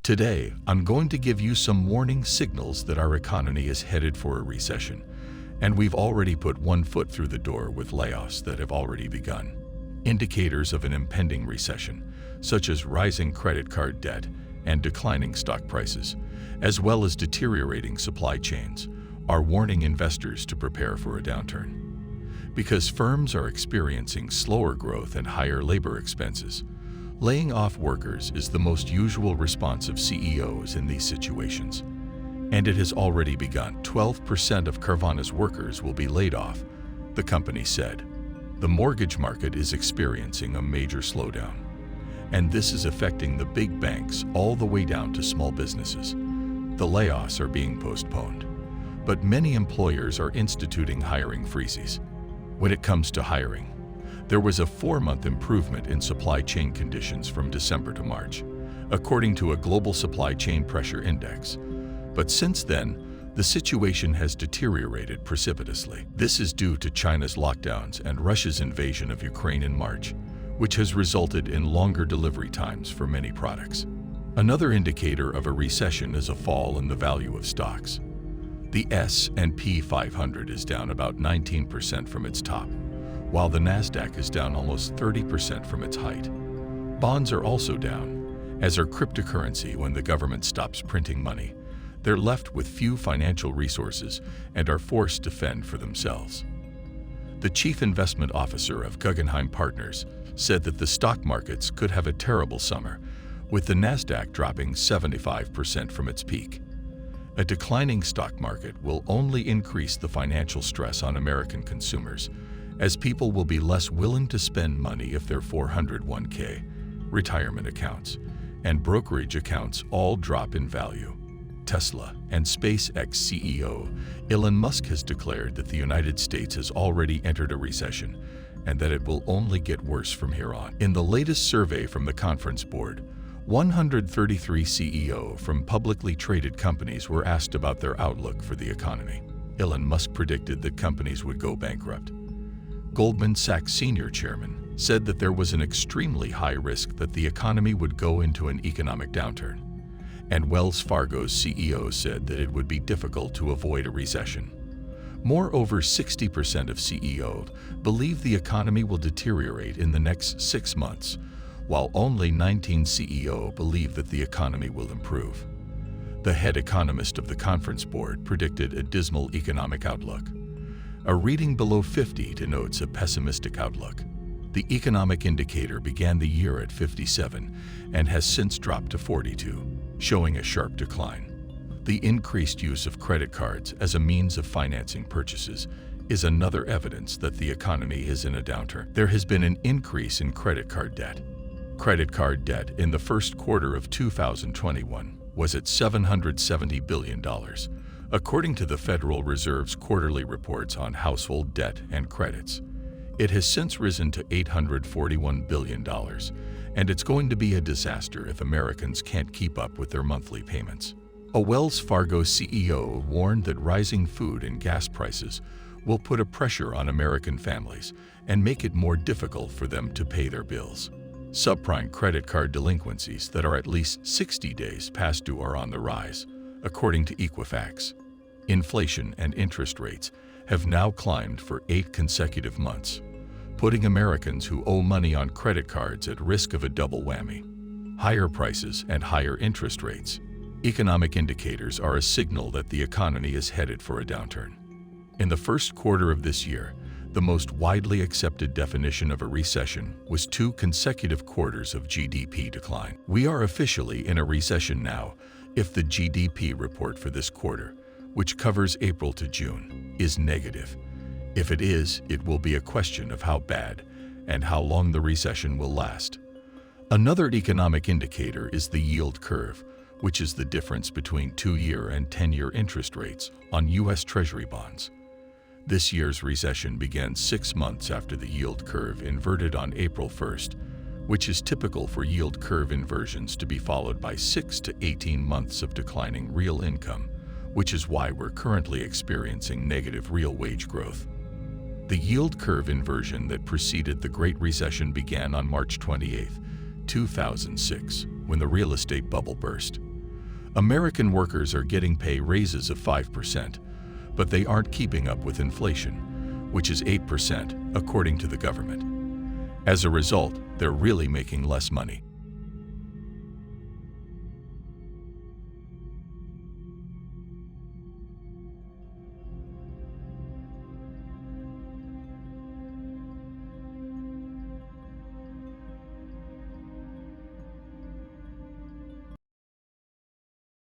Today, I'm going to give you some warning signals that our economy is headed for a recession, and we've already put one foot through the door with layoffs that have already begun. Indicators of an impending recession, such as rising credit card debt and declining stock prices, as well as deteriorating supply chains, are warning investors to prepare for a downturn. Because firms are experiencing slower growth and higher labor expenses, laying off workers is the most usual response of CEOs in these situations. And it has already begun. 12% of Carvana's workers will be laid off, the company said. The mortgage market is experiencing a major slowdown, and this is affecting the big banks all the way down to small businesses. The layoffs are being postponed, but many employers are instituting hiring freezes. When it comes to hiring, there was a 4-month improvement in supply chain conditions from December to March, according to a global supply chain pressure index. But since then, the situation has deteriorated precipitously. This is due to China's lockdowns and Russia's invasion of Ukraine in March, which has resulted in longer delivery times for many products. Another indicator of a recession is a fall in the value of stocks. The S&P 500 is down about 19% from its top, while the Nasdaq is down almost 30% from its height. Bonds are also down, as are cryptocurrency. When the government stops printing money, they're left with few financial resources and are forced to fend for themselves. The chief investment officer of Guggenheim Partners said that the stock markets could have a terrible summer, with the Nasdaq dropping 75% from its peak. A declining stock market will only increase the financial stress on American consumers, as people will be less willing to spend money if their 401k, retirement accounts, and brokerage accounts all drop in value. Tesla and SpaceX CEO Elon Musk has declared that the United States has already entered a recession and that it will only get worse from here on. In the latest survey from the Conference Board, 133 CEOs from publicly traded companies were asked about their outlook for the economy. Elon Musk predicted that companies would go bankrupt. Goldman Sachs senior chairman said that there was an extremely high risk that the economy would go into an economic downturn. And Wells Fargo's CEO said that it would be difficult to avoid a recession. Moreover, 60% of CEOs believe the economy will deteriorate in the next 6 months, while only 19 CEOs believe that the economy will improve. The head economist of the Conference Board predicted a dismal economic outlook. A reading below 50 denotes a pessimistic outlook. The economic indicator began the year at 57 and has since dropped to 42, showing a sharp decline. The increased use of credit cards as a means of financing purchases is another evidence that the economy is in a downturn. There has been an increase in credit card debt. Credit card debt in the first quarter of 2021 was at $770 billion, according to the Federal Reserve's quarterly reports on household debt and credits. It has since risen to $841 billion, and it's going to be a disaster if Americans can't keep up with their monthly payments. A Wells Fargo CEO warned that rising food and gas prices will put a pressure on American families and make it more difficult for them to pay their bills. Subprime credit card delinquencies that are at least 60 days past due are on the rise, according to Equifax. Inflation and interest rates have now climbed for 8 consecutive months, putting Americans who owe money on credit cards at risk of a double whammy: higher prices and higher interest rates. Economic indicators are a signal that the economy is headed for a downturn. In the first quarter of this year, the most widely accepted definition of a recession was 2 consecutive quarters of GDP decline. We are officially in a recession now if the GDP report for this quarter, which covers April to June, is negative. If it is, it will be a question of how bad and how long the recession will last. Another economic indicator is the yield curve, which is the difference between 2-year and 10-year interest rates on U.S. Treasury bonds. This year's recession began 6 months after the yield curve inverted on April 1st, which is typical for yield curve inversions to be followed by 6 to 18 months of declining real income, which is why we're currently experiencing negative real wage growth. The yield curve inversion that preceded the Great Recession began on March 28, 2006, when the real estate bubble burst. American workers are getting pay raises of 5%, but they aren't keeping up with inflation, which is 8% according to the government. As a result, they're really making less money.